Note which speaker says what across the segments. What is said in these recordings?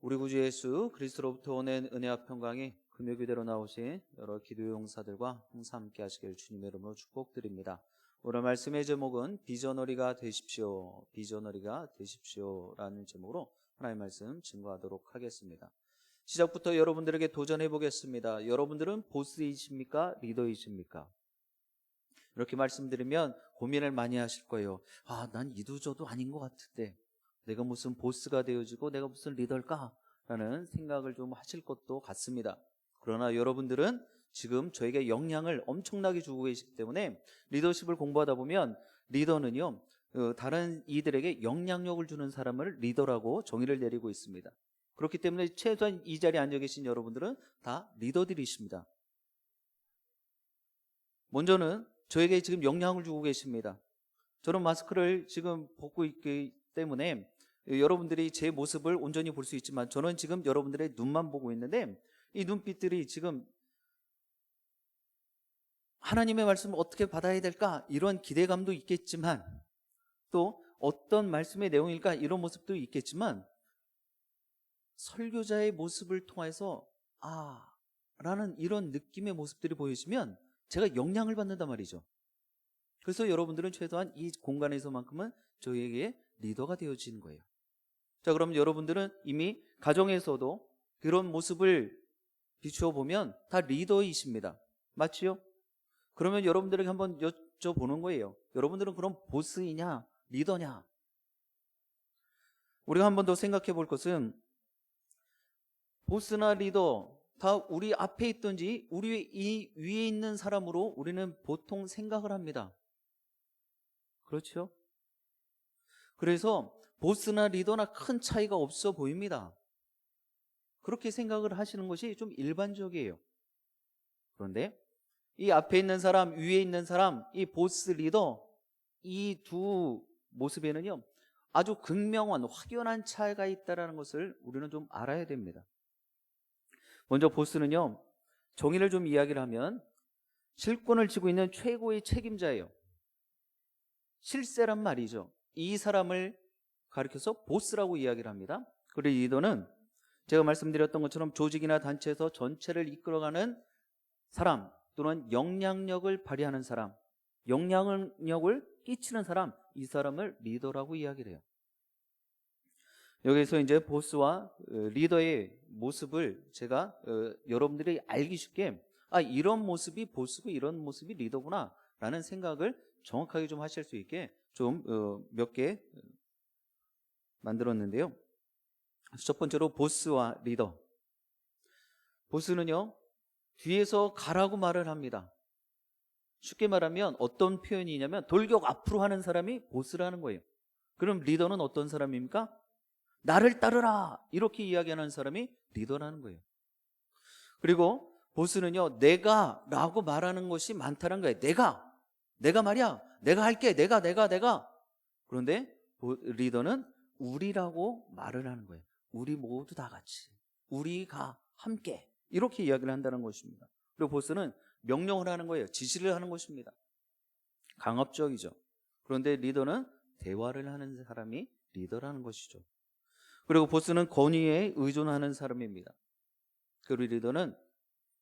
Speaker 1: 우리 구주 예수 그리스도로부터 오는 은혜와 평강이 금요기대로 나오신 여러 기도 용사들과 항상 함께 하시길 주님의 이름으로 축복드립니다. 오늘 말씀의 제목은 비전어리가 되십시오, 비전어리가 되십시오 라는 제목으로 하나님의 말씀 증거하도록 하겠습니다. 시작부터 여러분들에게 도전해 보겠습니다. 여러분들은 보스이십니까? 리더이십니까? 이렇게 말씀드리면 고민을 많이 하실 거예요. 난 이도저도 아닌 것 같은데 내가 무슨 보스가 되어지고 내가 무슨 리더일까? 라는 생각을 좀 하실 것도 같습니다. 그러나 여러분들은 지금 저에게 영향을 엄청나게 주고 계시기 때문에 리더십을 공부하다 보면 리더는요, 다른 이들에게 영향력을 주는 사람을 리더라고 정의를 내리고 있습니다. 그렇기 때문에 최소한 이 자리에 앉아 계신 여러분들은 다 리더들이십니다. 먼저는 저에게 지금 영향을 주고 계십니다. 저는 마스크를 지금 벗고 있기 때문에 여러분들이 제 모습을 온전히 볼 수 있지만 저는 지금 여러분들의 눈만 보고 있는데 이 눈빛들이 지금 하나님의 말씀을 어떻게 받아야 될까? 이런 기대감도 있겠지만 또 어떤 말씀의 내용일까? 이런 모습도 있겠지만 설교자의 모습을 통해서 라는 이런 느낌의 모습들이 보이시면 제가 영향을 받는단 말이죠. 그래서 여러분들은 최소한 이 공간에서만큼은 저에게 리더가 되어지는 거예요. 자, 그럼 여러분들은 이미 가정에서도 그런 모습을 비추어 보면 다 리더이십니다. 맞지요? 그러면 여러분들에게 한번 여쭤보는 거예요. 여러분들은 그럼 보스이냐 리더냐? 우리가 한 번 더 생각해 볼 것은 보스나 리더 다 우리 앞에 있든지 우리 이 위에 있는 사람으로 우리는 보통 생각을 합니다. 그렇죠? 그래서 보스나 리더나 큰 차이가 없어 보입니다. 그렇게 생각을 하시는 것이 좀 일반적이에요. 그런데 이 앞에 있는 사람, 위에 있는 사람, 이 보스 리더, 이 두 모습에는요 아주 극명한 확연한 차이가 있다는 것을 우리는 좀 알아야 됩니다. 먼저 보스는요, 정의를 좀 이야기를 하면 실권을 쥐고 있는 최고의 책임자예요. 실세란 말이죠. 이 사람을 가리켜서 보스라고 이야기를 합니다. 그리고 리더는 제가 말씀드렸던 것처럼 조직이나 단체에서 전체를 이끌어가는 사람 또는 영향력을 발휘하는 사람, 영향력을 끼치는 사람, 이 사람을 리더라고 이야기를 해요. 여기서 이제 보스와 리더의 모습을 제가 여러분들이 알기 쉽게 이런 모습이 보스고 이런 모습이 리더구나 라는 생각을 정확하게 좀 하실 수 있게 좀 몇 개 만들었는데요. 첫 번째로 보스와 리더. 보스는요 뒤에서 가라고 말을 합니다. 쉽게 말하면 어떤 표현이냐면 돌격 앞으로 하는 사람이 보스라는 거예요. 그럼 리더는 어떤 사람입니까? 나를 따르라 이렇게 이야기하는 사람이 리더라는 거예요. 그리고 보스는요 내가 라고 말하는 것이 많다는 거예요. 내가 말이야, 내가 할게, 내가. 그런데 리더는 우리라고 말을 하는 거예요. 우리 모두 다 같이, 우리가 함께 이렇게 이야기를 한다는 것입니다. 그리고 보스는 명령을 하는 거예요. 지시를 하는 것입니다. 강압적이죠. 그런데 리더는 대화를 하는 사람이 리더라는 것이죠. 그리고 보스는 권위에 의존하는 사람입니다. 그리고 리더는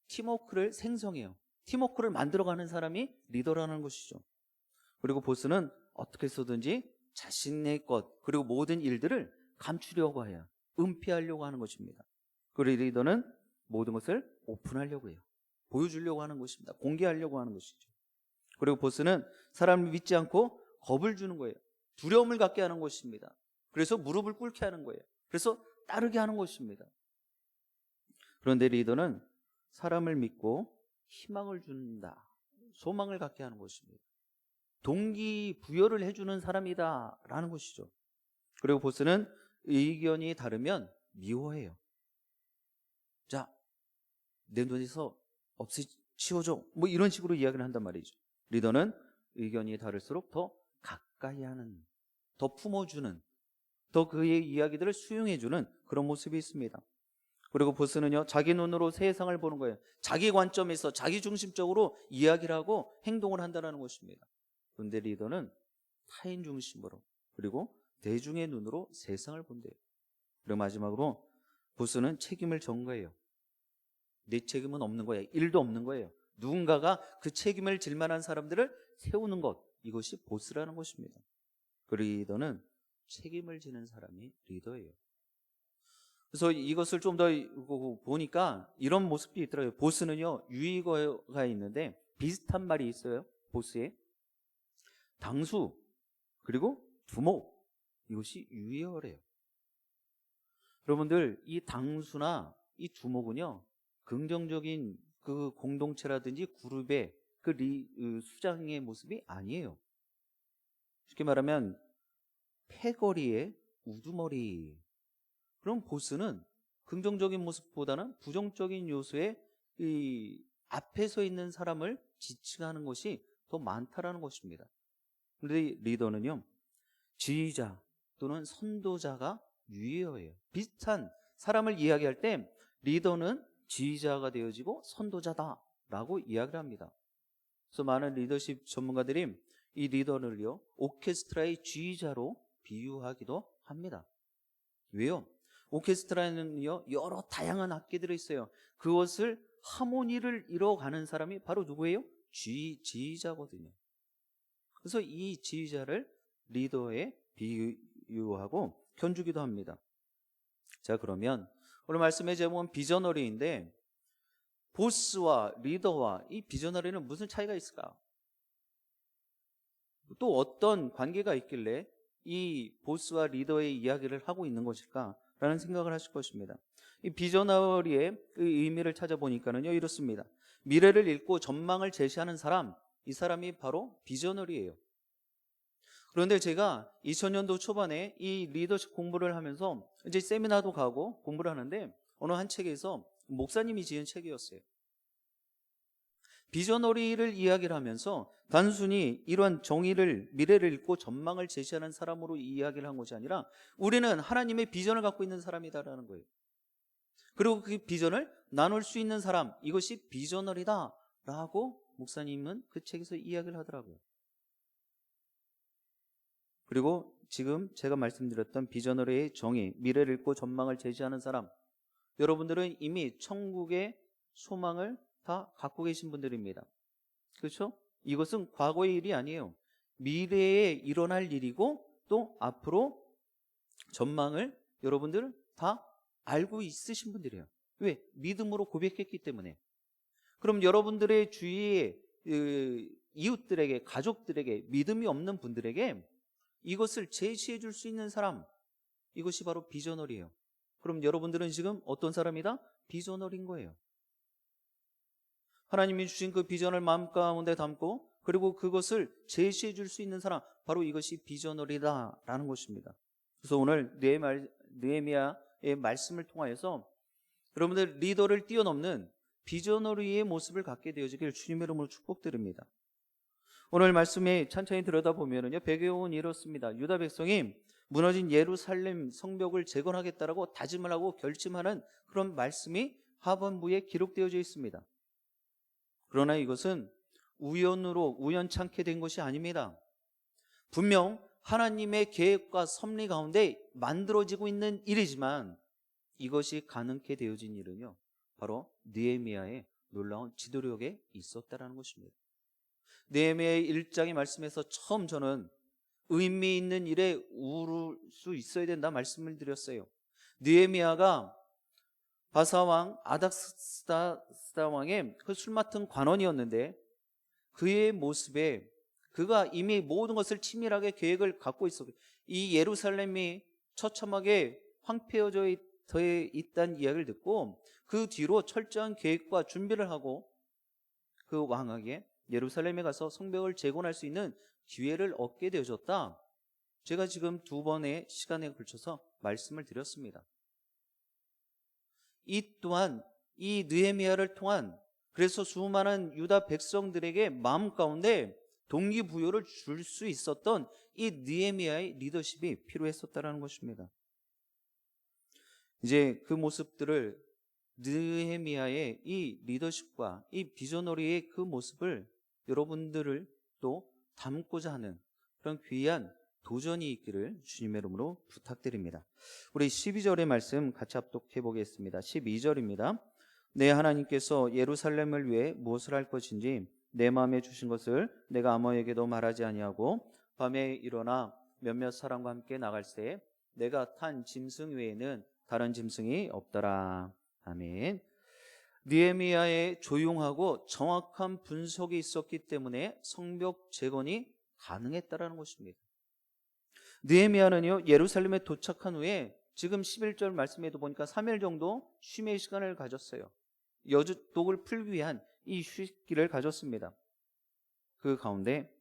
Speaker 1: 팀워크를 생성해요. 팀워크를 만들어가는 사람이 리더라는 것이죠. 그리고 보스는 어떻게 해서든지 자신의 것 그리고 모든 일들을 감추려고 해요. 은폐하려고 하는 것입니다. 그리고 리더는 모든 것을 오픈하려고 해요. 보여주려고 하는 것입니다. 공개하려고 하는 것이죠. 그리고 보스는 사람을 믿지 않고 겁을 주는 거예요. 두려움을 갖게 하는 것입니다. 그래서 무릎을 꿇게 하는 거예요. 그래서 따르게 하는 것입니다. 그런데 리더는 사람을 믿고 희망을 준다, 소망을 갖게 하는 것입니다. 동기부여를 해주는 사람이다 라는 것이죠. 그리고 보스는 의견이 다르면 미워해요. 자, 내 눈에서 치워줘 뭐 이런 식으로 이야기를 한단 말이죠. 리더는 의견이 다를수록 더 가까이 하는, 더 품어주는, 더 그의 이야기들을 수용해주는 그런 모습이 있습니다. 그리고 보스는요 자기 눈으로 세상을 보는 거예요. 자기 관점에서 자기 중심적으로 이야기를 하고 행동을 한다는 것입니다. 그런데 리더는 타인 중심으로 그리고 대중의 눈으로 세상을 본대요. 그리고 마지막으로 보스는 책임을 전 거예요. 내 책임은 없는 거예요. 일도 없는 거예요. 누군가가 그 책임을 질 만한 사람들을 세우는 것, 이것이 보스라는 것입니다. 그 리더는 책임을 지는 사람이 리더예요. 그래서 이것을 좀 더 보니까 이런 모습이 있더라고요. 보스는요, 유의어가 있는데 비슷한 말이 있어요. 보스에 당수 그리고 두목, 이것이 유의어래요. 여러분들, 이 당수나 이 두목은요, 긍정적인 그 공동체라든지 그룹의 그 수장의 모습이 아니에요. 쉽게 말하면 패거리의 우두머리. 그럼 보스는 긍정적인 모습보다는 부정적인 요소에 이 앞에 서 있는 사람을 지칭하는 것이 더 많다라는 것입니다. 그런데 리더는요, 지휘자 또는 선도자가 유의어예요. 비슷한 사람을 이야기할 때 리더는 지휘자가 되어지고 선도자다라고 이야기를 합니다. 그래서 많은 리더십 전문가들이 이 리더를요, 오케스트라의 지휘자로 비유하기도 합니다. 왜요? 오케스트라에는요, 여러 다양한 악기들이 있어요. 그것을 하모니를 이뤄가는 사람이 바로 누구예요? 지휘자거든요. 그래서 이 지휘자를 리더에 비유하고 견주기도 합니다. 자, 그러면 오늘 말씀의 제목은 비저너리인데, 보스와 리더와 이 비저너리는 무슨 차이가 있을까? 또 어떤 관계가 있길래 이 보스와 리더의 이야기를 하고 있는 것일까? 라는 생각을 하실 것입니다. 이 비저너리의 그 의미를 찾아보니까는요, 이렇습니다. 미래를 읽고 전망을 제시하는 사람, 이 사람이 바로 비저너리예요. 그런데 제가 2000년도 초반에 이 리더십 공부를 하면서 이제 세미나도 가고 공부를 하는데, 어느 한 책에서 목사님이 지은 책이었어요. 비저너리를 이야기를 하면서 단순히 이러한 정의를, 미래를 읽고 전망을 제시하는 사람으로 이야기를 한 것이 아니라 우리는 하나님의 비전을 갖고 있는 사람이다라는 거예요. 그리고 그 비전을 나눌 수 있는 사람, 이것이 비저너리다라고 목사님은 그 책에서 이야기를 하더라고요. 그리고 지금 제가 말씀드렸던 비저너리의 정의, 미래를 읽고 전망을 제시하는 사람, 여러분들은 이미 천국의 소망을 다 갖고 계신 분들입니다. 그렇죠? 이것은 과거의 일이 아니에요. 미래에 일어날 일이고 또 앞으로 전망을 여러분들은 다 알고 있으신 분들이에요. 왜? 믿음으로 고백했기 때문에. 그럼 여러분들의 주위에 이웃들에게, 가족들에게, 믿음이 없는 분들에게 이것을 제시해 줄 수 있는 사람, 이것이 바로 비저널이에요. 그럼 여러분들은 지금 어떤 사람이다? 비저널인 거예요. 하나님이 주신 그 비전을 마음 가운데 담고 그리고 그것을 제시해 줄 수 있는 사람, 바로 이것이 비저널이다라는 것입니다. 그래서 오늘 느헤미야의 말씀을 통하여서 여러분들 리더를 뛰어넘는 비저너리의 모습을 갖게 되어지길 주님의 이름으로 축복드립니다. 오늘 말씀에 천천히 들여다보면요, 배경은 이렇습니다. 유다 백성이 무너진 예루살렘 성벽을 재건하겠다라고 다짐을 하고 결심하는 그런 말씀이 하반부에 기록되어져 있습니다. 그러나 이것은 우연으로 우연찮게 된 것이 아닙니다. 분명 하나님의 계획과 섭리 가운데 만들어지고 있는 일이지만 이것이 가능케 되어진 일은요, 바로 느헤미야의 놀라운 지도력에 있었다라는 것입니다. 느헤미야의 1장의 말씀에서 처음 저는 의미 있는 일에 우를 수 있어야 된다 말씀을 드렸어요. 느헤미야가 바사왕 아닥스다 왕의 그 술 맡은 관원이었는데, 그의 모습에 그가 이미 모든 것을 치밀하게 계획을 갖고 있었고, 이 예루살렘이 처참하게 황폐해져 있다는 이야기를 듣고 그 뒤로 철저한 계획과 준비를 하고 그 왕에게 예루살렘에 가서 성벽을 재건할 수 있는 기회를 얻게 되어졌다. 제가 지금 2번의 시간에 걸쳐서 말씀을 드렸습니다. 이 또한 이 느헤미야를 통한, 그래서 수많은 유다 백성들에게 마음 가운데 동기부여를 줄 수 있었던 이 느헤미야의 리더십이 필요했었다는 것입니다. 이제 그 모습들을, 느헤미야의 이 리더십과 이 비저너리의 그 모습을 여러분들을 또 담고자 하는 그런 귀한 도전이 있기를 주님의 이름으로 부탁드립니다. 우리 12절의 말씀 같이 합독해 보겠습니다. 12절입니다. 내 하나님께서 예루살렘을 위해 무엇을 할 것인지 내 마음에 주신 것을 내가 아무에게도 말하지 아니하고 밤에 일어나 몇몇 사람과 함께 나갈새 내가 탄 짐승 외에는 다른 짐승이 없더라. 아멘. 느헤미야의 조용하고 정확한 분석이 있었기 때문에 성벽 재건이 가능했다라는 것입니다. 느헤미야는요, 예루살렘에 도착한 후에 지금 11절 말씀에도 보니까 3일 정도 쉼의 시간을 가졌어요. 여주독을 풀기 위한 이 휴식기를 가졌습니다. 그 가운데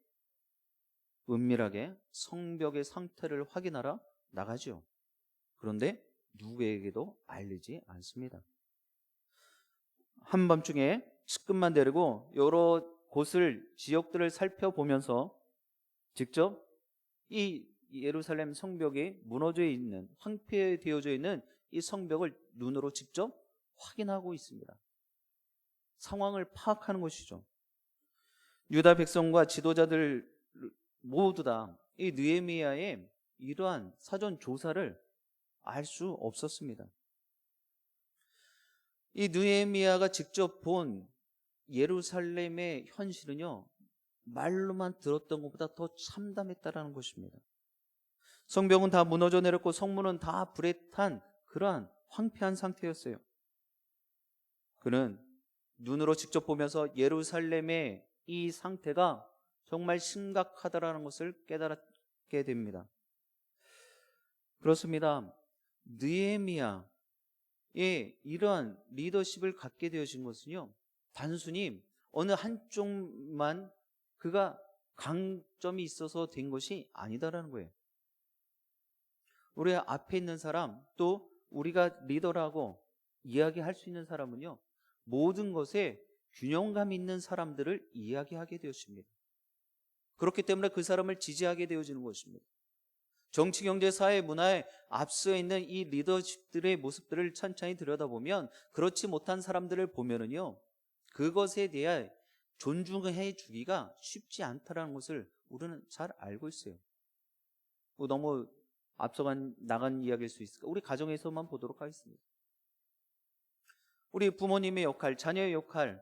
Speaker 1: 은밀하게 성벽의 상태를 확인하러 나가죠. 그런데 누구에게도 알리지 않습니다. 한밤중에 측근만 데리고 여러 곳을 지역들을 살펴보면서 직접 이 예루살렘 성벽이 무너져 있는, 황폐되어져 있는 이 성벽을 눈으로 직접 확인하고 있습니다. 상황을 파악하는 것이죠. 유다 백성과 지도자들 모두 다 이 느헤미야의 이러한 사전 조사를 알 수 없었습니다. 이 느헤미야가 직접 본 예루살렘의 현실은요, 말로만 들었던 것보다 더 참담했다라는 것입니다. 성벽은 다 무너져 내렸고 성문은 다 불에 탄 그러한 황폐한 상태였어요. 그는 눈으로 직접 보면서 예루살렘의 이 상태가 정말 심각하다라는 것을 깨달게 됩니다. 그렇습니다. 느헤미야의 이러한 리더십을 갖게 되어진 것은요, 단순히 어느 한쪽만 그가 강점이 있어서 된 것이 아니다라는 거예요. 우리 앞에 있는 사람, 또 우리가 리더라고 이야기할 수 있는 사람은요, 모든 것에 균형감 있는 사람들을 이야기하게 되었습니다. 그렇기 때문에 그 사람을 지지하게 되어지는 것입니다. 정치, 경제, 사회, 문화에 앞서 있는 이 리더십들의 모습들을 천천히 들여다보면 그렇지 못한 사람들을 보면은요, 그것에 대해 존중해 주기가 쉽지 않다라는 것을 우리는 잘 알고 있어요. 너무 나간 이야기일 수 있을까? 우리 가정에서만 보도록 하겠습니다. 우리 부모님의 역할, 자녀의 역할,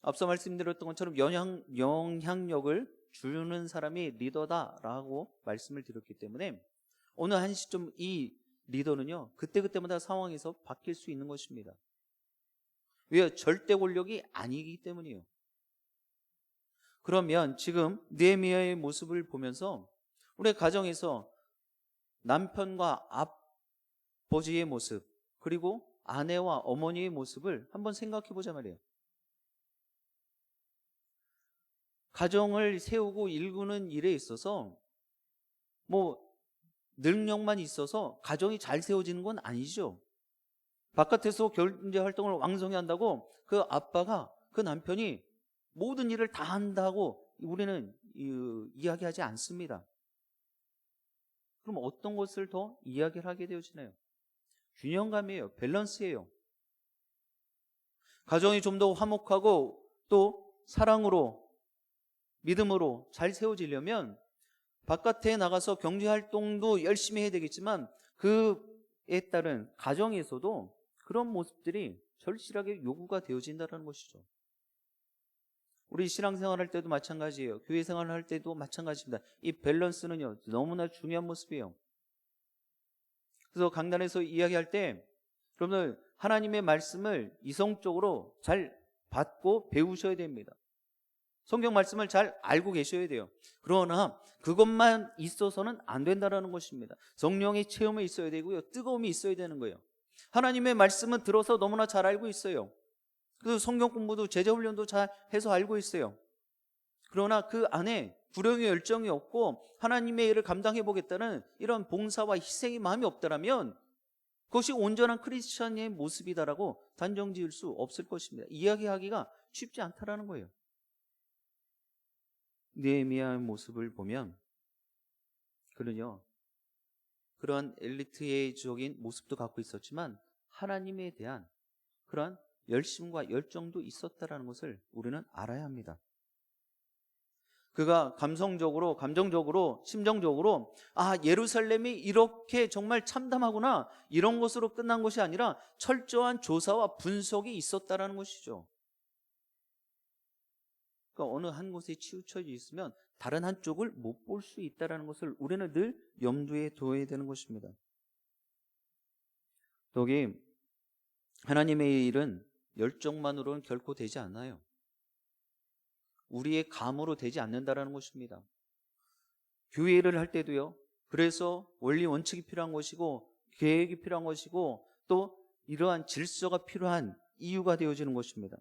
Speaker 1: 앞서 말씀드렸던 것처럼 영향력을 주는 사람이 리더다라고 말씀을 드렸기 때문에 어느 한 시점 이 리더는요, 그때그때마다 상황에서 바뀔 수 있는 것입니다. 왜요? 절대 권력이 아니기 때문이에요. 그러면 지금 느헤미야의 모습을 보면서 우리 가정에서 남편과 아버지의 모습, 그리고 아내와 어머니의 모습을 한번 생각해 보자 말이에요. 가정을 세우고 일구는 일에 있어서 능력만 있어서 가정이 잘 세워지는 건 아니죠. 바깥에서 경제 활동을 왕성히 한다고 그 아빠가, 그 남편이 모든 일을 다 한다고 우리는 이야기하지 않습니다. 그럼 어떤 것을 더 이야기를 하게 되어지나요? 균형감이에요. 밸런스예요. 가정이 좀 더 화목하고 또 사랑으로, 믿음으로 잘 세워지려면 바깥에 나가서 경제활동도 열심히 해야 되겠지만 그에 따른 가정에서도 그런 모습들이 절실하게 요구가 되어진다는 것이죠. 우리 신앙생활 할 때도 마찬가지예요. 교회 생활을 할 때도 마찬가지입니다. 이 밸런스는요, 너무나 중요한 모습이에요. 그래서 강단에서 이야기할 때 여러분들 하나님의 말씀을 이성적으로 잘 받고 배우셔야 됩니다. 성경 말씀을 잘 알고 계셔야 돼요. 그러나 그것만 있어서는 안 된다는 것입니다. 성령의 체험이 있어야 되고요, 뜨거움이 있어야 되는 거예요. 하나님의 말씀은 들어서 너무나 잘 알고 있어요. 그 성경 공부도 제자 훈련도 잘 해서 알고 있어요. 그러나 그 안에 불령의 열정이 없고 하나님의 일을 감당해 보겠다는 이런 봉사와 희생의 마음이 없다면 그것이 온전한 크리스천의 모습이다라고 단정 지을 수 없을 것입니다. 이야기하기가 쉽지 않다라는 거예요. 느헤미야의 모습을 보면 그는요, 그런 엘리트의적인 모습도 갖고 있었지만 하나님에 대한 그런 열심과 열정도 있었다라는 것을 우리는 알아야 합니다. 그가 감정적으로, 심정적으로 예루살렘이 이렇게 정말 참담하구나, 이런 것으로 끝난 것이 아니라 철저한 조사와 분석이 있었다라는 것이죠. 그러니까 어느 한 곳에 치우쳐져 있으면 다른 한쪽을 못 볼 수 있다는 것을 우리는 늘 염두에 둬야 되는 것입니다. 여기 하나님의 일은 열정만으로는 결코 되지 않아요. 우리의 감으로 되지 않는다라는 것입니다. 교회 일을 할 때도요. 그래서 원리 원칙이 필요한 것이고 계획이 필요한 것이고 또 이러한 질서가 필요한 이유가 되어지는 것입니다.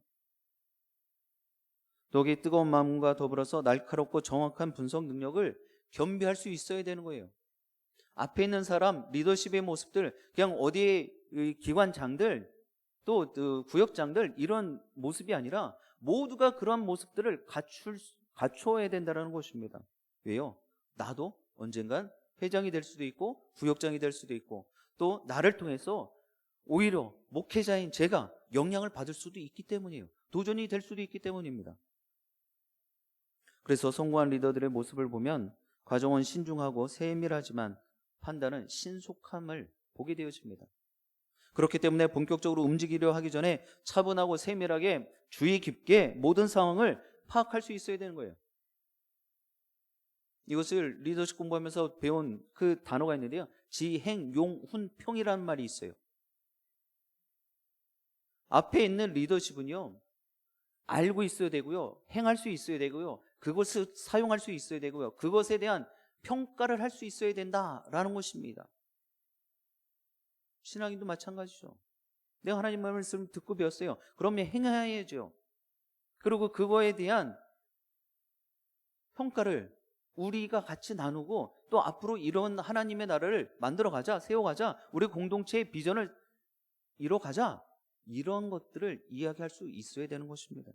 Speaker 1: 여기 뜨거운 마음과 더불어서 날카롭고 정확한 분석 능력을 겸비할 수 있어야 되는 거예요. 앞에 있는 사람, 리더십의 모습들, 그냥 어디에 기관장들 또 구역장들 이런 모습이 아니라 모두가 그러한 모습들을 갖추어야 된다는 것입니다. 왜요? 나도 언젠간 회장이 될 수도 있고 구역장이 될 수도 있고 또 나를 통해서 오히려 목회자인 제가 영향을 받을 수도 있기 때문이에요. 도전이 될 수도 있기 때문입니다. 그래서 성공한 리더들의 모습을 보면 과정은 신중하고 세밀하지만 판단은 신속함을 보게 되어집니다. 그렇기 때문에 본격적으로 움직이려 하기 전에 차분하고 세밀하게 주의 깊게 모든 상황을 파악할 수 있어야 되는 거예요. 이것을 리더십 공부하면서 배운 그 단어가 있는데요. 지행용훈평이라는 말이 있어요. 앞에 있는 리더십은요, 알고 있어야 되고요, 행할 수 있어야 되고요, 그것을 사용할 수 있어야 되고요, 그것에 대한 평가를 할 수 있어야 된다라는 것입니다. 신앙인도 마찬가지죠. 내가 하나님 말씀을 듣고 배웠어요. 그러면 행해야죠. 그리고 그거에 대한 평가를 우리가 같이 나누고 또 앞으로 이런 하나님의 나라를 만들어가자, 세워가자, 우리 공동체의 비전을 이뤄가자, 이런 것들을 이야기할 수 있어야 되는 것입니다.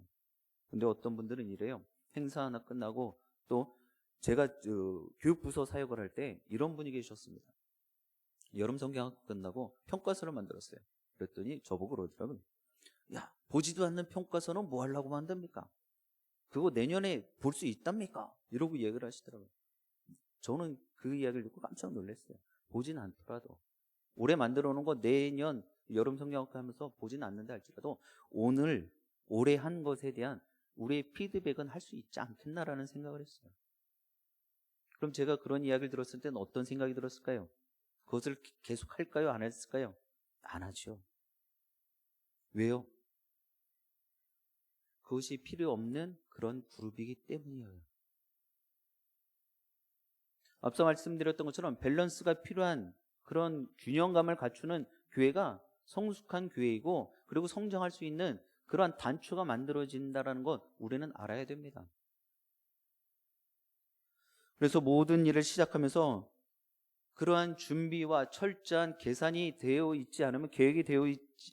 Speaker 1: 근데 어떤 분들은 이래요. 행사 하나 끝나고 또 제가 교육부서 사역을 할 때 이런 분이 계셨습니다. 여름 성경학교 끝나고 평가서를 만들었어요. 그랬더니 저보고 그러더라고요. 야, 보지도 않는 평가서는 뭐 하려고 만듭니까? 그거 내년에 볼 수 있답니까? 이러고 얘기를 하시더라고요. 저는 그 이야기를 듣고 깜짝 놀랐어요. 보진 않더라도 올해 만들어 놓은 거 내년 여름 성경학교 하면서 보진 않는다 할지라도 올해 한 것에 대한 우리의 피드백은 할 수 있지 않겠나라는 생각을 했어요. 그럼 제가 그런 이야기를 들었을 때는 어떤 생각이 들었을까요? 그것을 계속 할까요? 안 했을까요? 안 하죠. 왜요? 그것이 필요 없는 그런 그룹이기 때문이에요. 앞서 말씀드렸던 것처럼 밸런스가 필요한 그런 균형감을 갖추는 교회가 성숙한 교회이고 그리고 성장할 수 있는 그러한 단초가 만들어진다는 것 우리는 알아야 됩니다. 그래서 모든 일을 시작하면서 그러한 준비와 철저한 계산이 되어 있지 않으면, 계획이 되어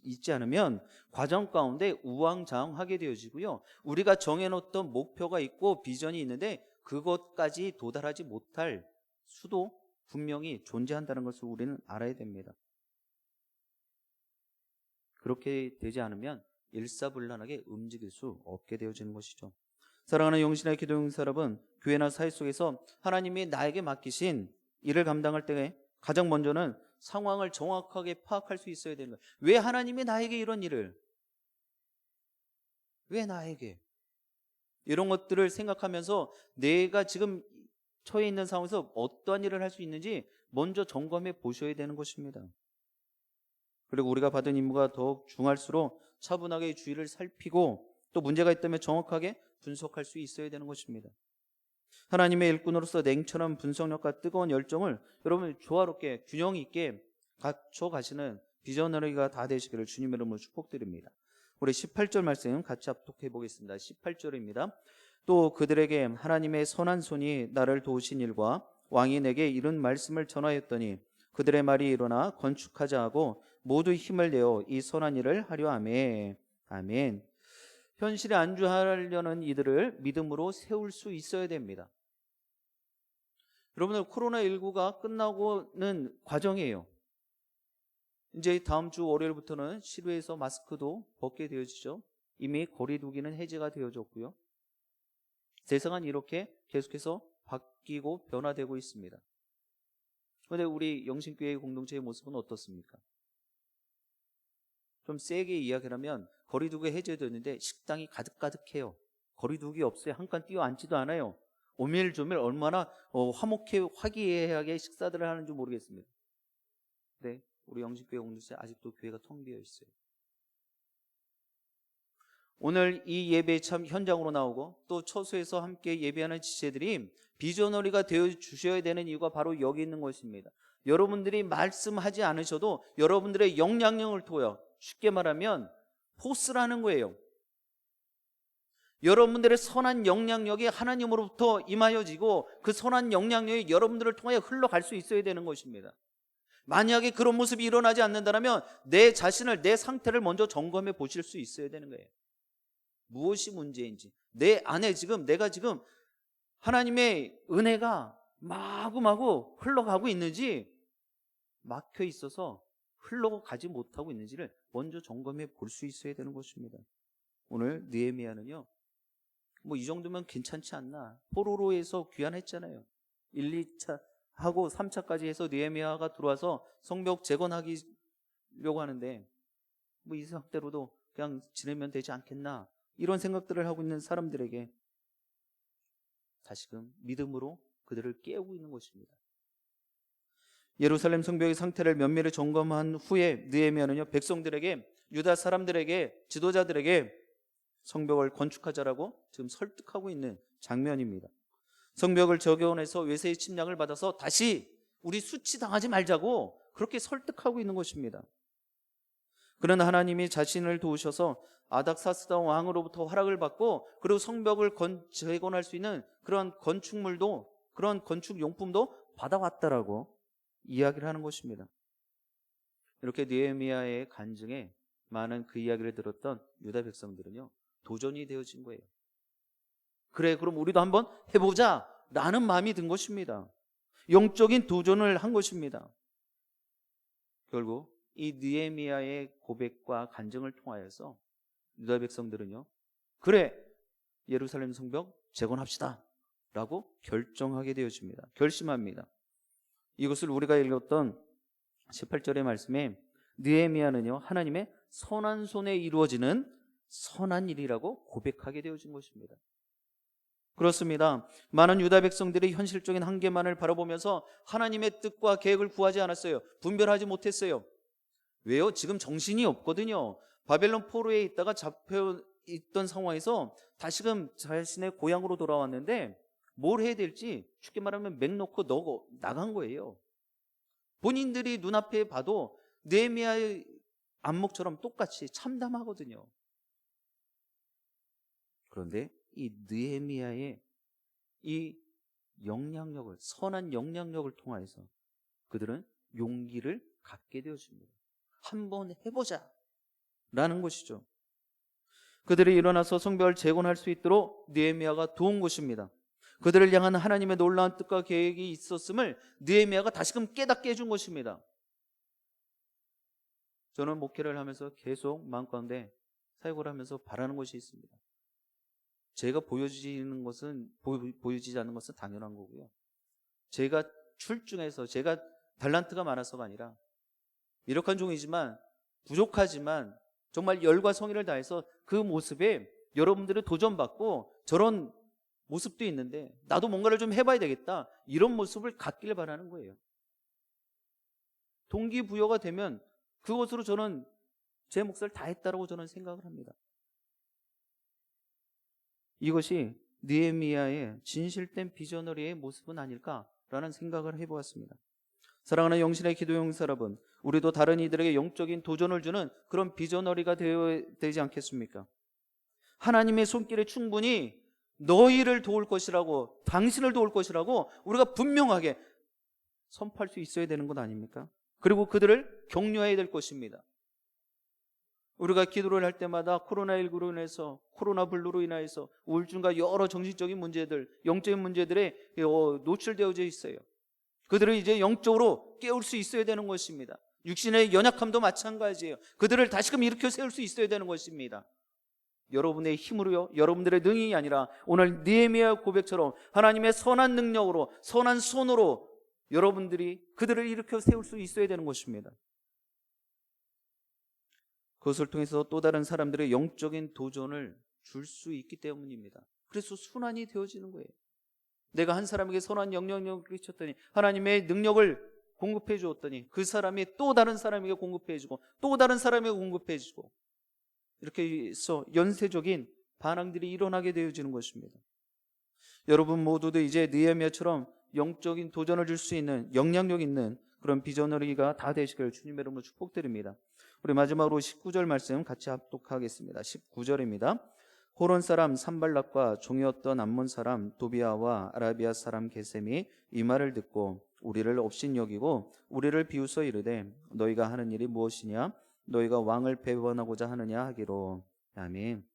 Speaker 1: 있지 않으면 과정 가운데 우왕좌왕하게 되어지고요. 우리가 정해놓던 목표가 있고 비전이 있는데 그것까지 도달하지 못할 수도 분명히 존재한다는 것을 우리는 알아야 됩니다. 그렇게 되지 않으면 일사불란하게 움직일 수 없게 되어지는 것이죠. 사랑하는 영신의 기도용사 여러분, 교회나 사회 속에서 하나님이 나에게 맡기신 일을 감당할 때 가장 먼저는 상황을 정확하게 파악할 수 있어야 되는 거예요. 왜 하나님이 나에게 이런 일을, 왜 나에게, 이런 것들을 생각하면서 내가 지금 처해 있는 상황에서 어떠한 일을 할 수 있는지 먼저 점검해 보셔야 되는 것입니다. 그리고 우리가 받은 임무가 더욱 중할수록 차분하게 주의를 살피고 또 문제가 있다면 정확하게 분석할 수 있어야 되는 것입니다. 하나님의 일꾼으로서 냉철한 분석력과 뜨거운 열정을 여러분 조화롭게 균형 있게 갖춰 가시는 비전너리가 다 되시기를 주님의 이름으로 축복드립니다. 우리 18절 말씀 같이 합독해 보겠습니다. 18절입니다. 또 그들에게 하나님의 선한 손이 나를 도우신 일과 왕이 내게 이른 말씀을 전하였더니 그들의 말이 일어나 건축하자 하고 모두 힘을 내어 이 선한 일을 하려 하매. 아멘. 현실에 안주하려는 이들을 믿음으로 세울 수 있어야 됩니다. 여러분들 코로나19가 끝나고는 과정이에요. 이제 다음 주 월요일부터는 실외에서 마스크도 벗게 되어지죠. 이미 거리 두기는 해제가 되어졌고요. 세상은 이렇게 계속해서 바뀌고 변화되고 있습니다. 그런데 우리 영신교회 공동체의 모습은 어떻습니까? 좀 세게 이야기를 하면 거리두기 해제됐는데 식당이 가득가득해요. 거리두기 없어요. 한 칸 뛰어 앉지도 않아요. 오밀조밀 얼마나 화기애애하게 식사들을 하는지 모르겠습니다. 네, 우리 영신교회 공동체 아직도 교회가 텅 비어 있어요. 오늘 이 예배 참 현장으로 나오고 또 처소에서 함께 예배하는 지체들이 비전어리가 되어 주셔야 되는 이유가 바로 여기 있는 것입니다. 여러분들이 말씀하지 않으셔도 여러분들의 영향력을 통하여, 쉽게 말하면 포스라는 거예요. 여러분들의 선한 영향력이 하나님으로부터 임하여지고 그 선한 영향력이 여러분들을 통해 흘러갈 수 있어야 되는 것입니다. 만약에 그런 모습이 일어나지 않는다면 내 자신을, 내 상태를 먼저 점검해 보실 수 있어야 되는 거예요. 무엇이 문제인지, 내 안에 내가 지금 하나님의 은혜가 마구마구 흘러가고 있는지, 막혀 있어서 흘러가지 못하고 있는지를 먼저 점검해 볼 수 있어야 되는 것입니다. 오늘 느헤미야는요, 이 정도면 괜찮지 않나, 포로로에서 귀환했잖아요. 1, 2차 하고 3차까지 해서 느헤미야가 들어와서 성벽 재건하려고 하는데 이 상태로도 그냥 지내면 되지 않겠나, 이런 생각들을 하고 있는 사람들에게 다시금 믿음으로 그들을 깨우고 있는 것입니다. 예루살렘 성벽의 상태를 면밀히 점검한 후에 느헤미야는요, 백성들에게, 유다 사람들에게, 지도자들에게 성벽을 건축하자라고 지금 설득하고 있는 장면입니다. 성벽을 재건해서 외세의 침략을 받아서 다시 우리 수치당하지 말자고 그렇게 설득하고 있는 것입니다. 그러나 하나님이 자신을 도우셔서 아닥사스다 왕으로부터 허락을 받고, 그리고 성벽을 재건할 수 있는 그런 건축물도, 그런 건축 용품도 받아왔다라고 이야기를 하는 것입니다. 이렇게 느헤미야의 간증에 많은 그 이야기를 들었던 유다 백성들은요, 도전이 되어진 거예요. 그래, 그럼 우리도 한번 해보자 라는 마음이 든 것입니다. 영적인 도전을 한 것입니다. 결국 이 느헤미야의 고백과 간증을 통하여서 유다 백성들은요, 그래, 예루살렘 성벽 재건합시다 라고 결정하게 되어집니다. 결심합니다. 이것을 우리가 읽었던 18절의 말씀에 느헤미야는요, 하나님의 선한 손에 이루어지는 선한 일이라고 고백하게 되어진 것입니다. 그렇습니다. 많은 유다 백성들이 현실적인 한계만을 바라보면서 하나님의 뜻과 계획을 구하지 않았어요. 분별하지 못했어요. 왜요? 지금 정신이 없거든요. 바벨론 포로에 있다가 잡혀 있던 상황에서 다시금 자신의 고향으로 돌아왔는데 뭘 해야 될지, 쉽게 말하면 맥 놓고 나간 거예요. 본인들이 눈앞에 봐도 느헤미야의 안목처럼 똑같이 참담하거든요. 그런데 이 느헤미야의 이 영향력을, 선한 영향력을 통해서 그들은 용기를 갖게 되어집니다. 한번 해보자 라는 것이죠. 그들이 일어나서 성벽을 재건할 수 있도록 느헤미야가 도운 것입니다. 그들을 향한 하나님의 놀라운 뜻과 계획이 있었음을 느헤미야가 다시금 깨닫게 해준 것입니다. 저는 목회를 하면서 계속 마음 가운데 사역을 하면서 바라는 것이 있습니다. 제가 보여지지 않는 것은 당연한 거고요. 제가 출중해서, 제가 달란트가 많아서가 아니라, 미력한 종이지만, 부족하지만 정말 열과 성의를 다해서 그 모습에 여러분들을 도전받고, 저런 모습도 있는데 나도 뭔가를 좀 해봐야 되겠다, 이런 모습을 갖기를 바라는 거예요. 동기부여가 되면 그것으로 저는 제 몫을 다했다고 저는 생각을 합니다. 이것이 느헤미야의 진실된 비저너리의 모습은 아닐까라는 생각을 해보았습니다. 사랑하는 영신의 기도용사 여러분, 우리도 다른 이들에게 영적인 도전을 주는 그런 비저너리가 되어야 되지 않겠습니까? 하나님의 손길에 충분히 너희를 도울 것이라고, 당신을 도울 것이라고 우리가 분명하게 선포할 수 있어야 되는 것 아닙니까? 그리고 그들을 격려해야 될 것입니다. 우리가 기도를 할 때마다 코로나19로 인해서, 코로나 블루로 인해서 우울증과 여러 정신적인 문제들, 영적인 문제들에 노출되어져 있어요. 그들을 이제 영적으로 깨울 수 있어야 되는 것입니다. 육신의 연약함도 마찬가지예요. 그들을 다시금 일으켜 세울 수 있어야 되는 것입니다. 여러분의 힘으로요, 여러분들의 능력이 아니라 오늘 느헤미야 고백처럼 하나님의 선한 능력으로, 선한 손으로 여러분들이 그들을 일으켜 세울 수 있어야 되는 것입니다. 그것을 통해서 또 다른 사람들의 영적인 도전을 줄 수 있기 때문입니다. 그래서 순환이 되어지는 거예요. 내가 한 사람에게 선한 영향력을 끼쳤더니 하나님의 능력을 공급해 주었더니 그 사람이 또 다른 사람에게 공급해 주고 또 다른 사람에게 공급해 주고, 이렇게 해서 연쇄적인 반응들이 일어나게 되어지는 것입니다. 여러분 모두도 이제 느헤미야처럼 영적인 도전을 줄 수 있는 영향력 있는 그런 비전너리가 다 되시길 주님의 이름으로 축복드립니다. 우리 마지막으로 19절 말씀 같이 합독하겠습니다. 19절입니다. 호론 사람 산발락과 종이었던 암몬 사람 도비아와 아라비아 사람 게셈이 이 말을 듣고 우리를 업신여기고 우리를 비웃어 이르되 너희가 하는 일이 무엇이냐? 너희가 왕을 배반하고자 하느냐 하기로. 아멘.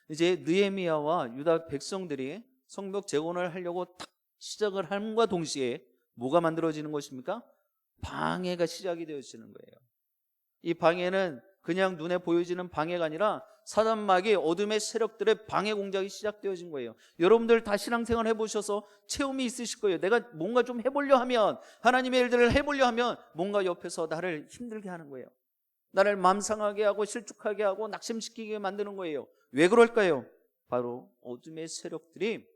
Speaker 1: 이제 느헤미야와 유다 백성들이 성벽 재건을 하려고 탁 시작을 함과 동시에 뭐가 만들어지는 것입니까? 방해가 시작이 되어지는 거예요. 이 방해는 그냥 눈에 보여지는 방해가 아니라 사단마귀 어둠의 세력들의 방해 공작이 시작되어진 거예요. 여러분들 다 신앙생활 해보셔서 체험이 있으실 거예요. 내가 뭔가 좀 해보려 하면, 하나님의 일들을 해보려 하면 뭔가 옆에서 나를 힘들게 하는 거예요. 나를 마음 상하게 하고 실족하게 하고 낙심시키게 만드는 거예요. 왜 그럴까요? 바로 어둠의 세력들이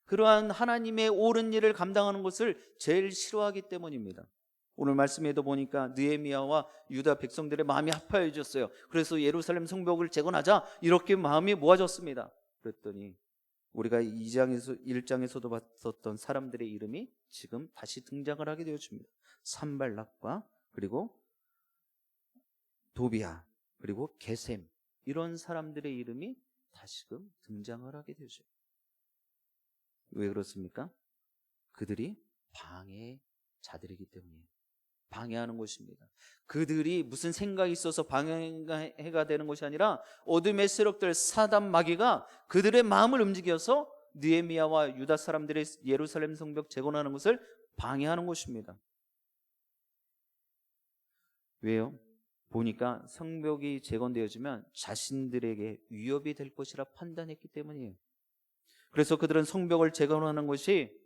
Speaker 1: 그러한 하나님의 옳은 일을 감당하는 것을 제일 싫어하기 때문입니다. 오늘 말씀에도 보니까 느헤미야와 유다 백성들의 마음이 아파해졌어요. 그래서 예루살렘 성벽을 재건하자 이렇게 마음이 모아졌습니다. 그랬더니 우리가 1장에서도 봤었던 사람들의 이름이 지금 다시 등장을 하게 되어집니다. 산발락과 그리고 도비아 그리고 게셈, 이런 사람들의 이름이 다시금 등장을 하게 되죠. 왜 그렇습니까? 그들이 방해자들이기 때문이에요. 방해하는 것입니다. 그들이 무슨 생각이 있어서 방해가 되는 것이 아니라 어둠의 세력들 사단 마귀가 그들의 마음을 움직여서 느헤미야와 유다 사람들의 예루살렘 성벽 재건하는 것을 방해하는 것입니다. 왜요? 보니까 성벽이 재건되어지면 자신들에게 위협이 될 것이라 판단했기 때문이에요. 그래서 그들은 성벽을 재건하는 것이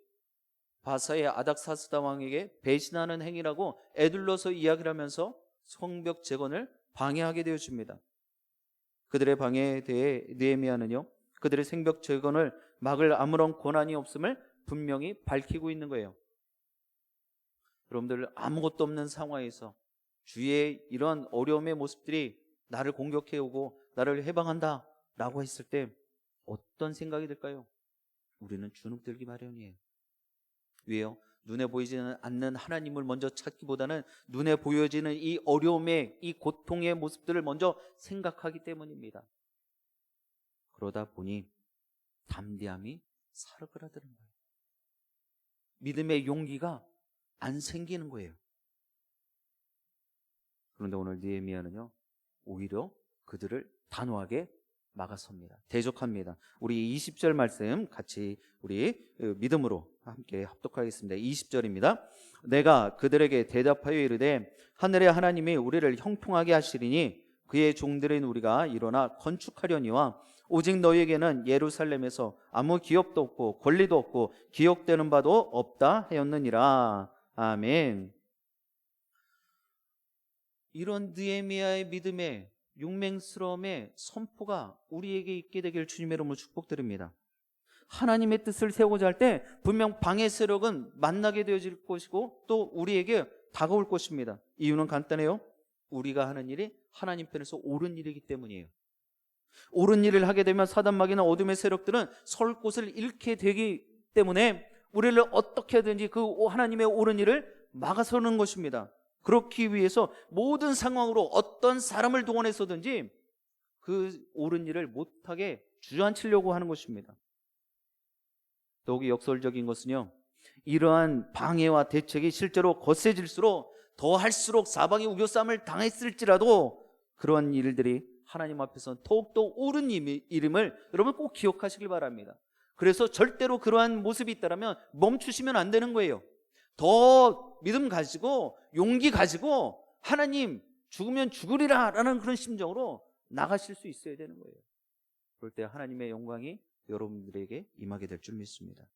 Speaker 1: 바사의 아닥사스다 왕에게 배신하는 행위라고 에둘러서 이야기를 하면서 성벽 재건을 방해하게 되어집니다. 그들의 방해에 대해 느헤미야는요, 그들의 성벽 재건을 막을 아무런 권한이 없음을 분명히 밝히고 있는 거예요. 여러분들, 아무것도 없는 상황에서 주위의 이런 어려움의 모습들이 나를 공격해오고 나를 해방한다 라고 했을 때 어떤 생각이 들까요? 우리는 주눅들기 마련이에요. 왜요? 눈에 보이지는 않는 하나님을 먼저 찾기보다는 눈에 보여지는 이 어려움의, 이 고통의 모습들을 먼저 생각하기 때문입니다. 그러다 보니 담대함이 사르그라드는 거예요. 믿음의 용기가 안 생기는 거예요. 그런데 오늘 느헤미야는요, 오히려 그들을 단호하게 막아섭니다. 대적합니다. 우리 20절 말씀 같이 우리 믿음으로 함께 합독하겠습니다. 20절입니다. 내가 그들에게 대답하여 이르되 하늘의 하나님이 우리를 형통하게 하시리니 그의 종들인 우리가 일어나 건축하려니와 오직 너희에게는 예루살렘에서 아무 기업도 없고 권리도 없고 기억되는 바도 없다 하였느니라. 아멘. 이런 느헤미야의 믿음의 용맹스러움의 선포가 우리에게 있게 되길 주님의 이름으로 축복드립니다. 하나님의 뜻을 세우고자 할 때 분명 방해 세력은 만나게 되어질 것이고 또 우리에게 다가올 것입니다. 이유는 간단해요. 우리가 하는 일이 하나님 편에서 옳은 일이기 때문이에요. 옳은 일을 하게 되면 사단마귀나 어둠의 세력들은 설 곳을 잃게 되기 때문에 우리를 어떻게 하든지 그 하나님의 옳은 일을 막아서는 것입니다. 그렇기 위해서 모든 상황으로 어떤 사람을 동원해서든지 그 옳은 일을 못하게 주저앉히려고 하는 것입니다. 더욱이 역설적인 것은요, 이러한 방해와 대책이 실제로 거세질수록 더 할수록 사방이 우겨싸움을 당했을지라도 그러한 일들이 하나님 앞에서는 더욱더 옳은 이름을 여러분 꼭 기억하시길 바랍니다. 그래서 절대로 그러한 모습이 있다면 멈추시면 안 되는 거예요. 더 믿음 가지고 용기 가지고 하나님 죽으면 죽으리라 라는 그런 심정으로 나가실 수 있어야 되는 거예요. 그럴 때 하나님의 영광이 여러분들에게 임하게 될 줄 믿습니다.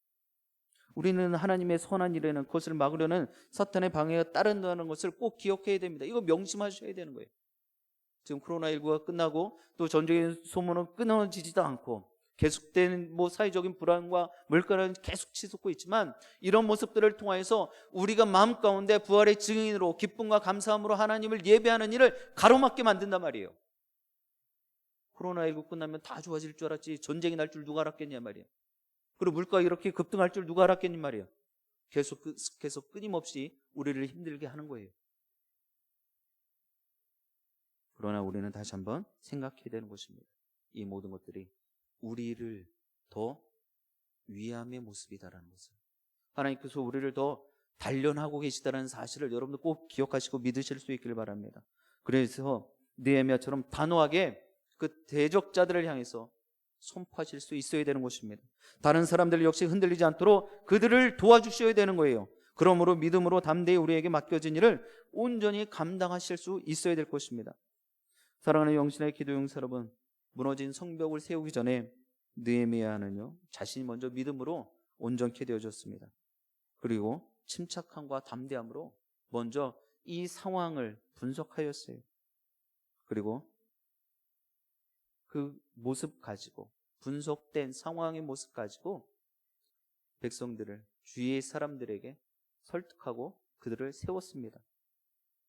Speaker 1: 우리는 하나님의 선한 일에는 그것을 막으려는 사탄의 방해가 따른다는 것을 꼭 기억해야 됩니다. 이거 명심하셔야 되는 거예요. 지금 코로나19가 끝나고 또 전쟁의 소문은 끊어지지도 않고 계속된 사회적인 불안과 물가는 계속 치솟고 있지만, 이런 모습들을 통하여서 우리가 마음 가운데 부활의 증인으로 기쁨과 감사함으로 하나님을 예배하는 일을 가로막게 만든단 말이에요. 코로나19 끝나면 다 좋아질 줄 알았지 전쟁이 날 줄 누가 알았겠냐 말이에요. 그리고 물가가 이렇게 급등할 줄 누가 알았겠냐 말이에요. 계속 끊임없이 우리를 힘들게 하는 거예요. 그러나 우리는 다시 한번 생각해야 되는 것입니다. 이 모든 것들이 우리를 더 위함의 모습이다라는 것을, 하나님께서 우리를 더 단련하고 계시다는 사실을 여러분들 꼭 기억하시고 믿으실 수 있기를 바랍니다. 그래서 느헤미야처럼 단호하게 그 대적자들을 향해서 선포하실 수 있어야 되는 것입니다. 다른 사람들 역시 흔들리지 않도록 그들을 도와주셔야 되는 거예요. 그러므로 믿음으로 담대히 우리에게 맡겨진 일을 온전히 감당하실 수 있어야 될 것입니다. 사랑하는 영신의 기도 용사 여러분, 무너진 성벽을 세우기 전에 느헤미야는요, 자신이 먼저 믿음으로 온전케 되어졌습니다. 그리고 침착함과 담대함으로 먼저 이 상황을 분석하였어요. 그리고 그 모습 가지고, 분석된 상황의 모습 가지고 백성들을, 주위의 사람들에게 설득하고 그들을 세웠습니다.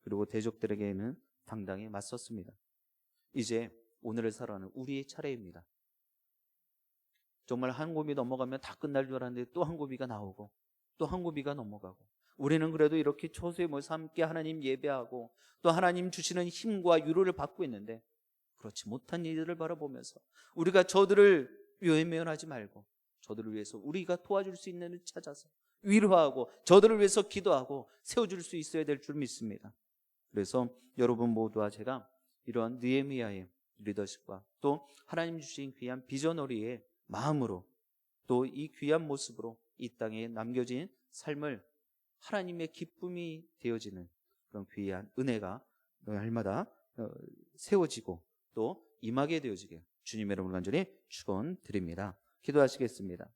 Speaker 1: 그리고 대적들에게는 당당히 맞섰습니다. 이제 오늘을 살아가는 우리의 차례입니다. 정말 한 고비 넘어가면 다 끝날 줄 알았는데 또 한 고비가 나오고 또 한 고비가 넘어가고, 우리는 그래도 이렇게 초소에 모여서 함께 하나님 예배하고 또 하나님 주시는 힘과 위로를 받고 있는데, 그렇지 못한 이들을 바라보면서 우리가 저들을 외면하지 말고 저들을 위해서 우리가 도와줄 수 있는 일을 찾아서 위로하고 저들을 위해서 기도하고 세워줄 수 있어야 될 줄 믿습니다. 그래서 여러분 모두와 제가 이러한 느헤미야의 리더십과 또 하나님 주신 귀한 비전너리의 마음으로 또 이 귀한 모습으로 이 땅에 남겨진 삶을 하나님의 기쁨이 되어지는 그런 귀한 은혜가 날마다 세워지고 또 임하게 되어지게 주님의 이름으로 간절히 축원드립니다. 기도하시겠습니다.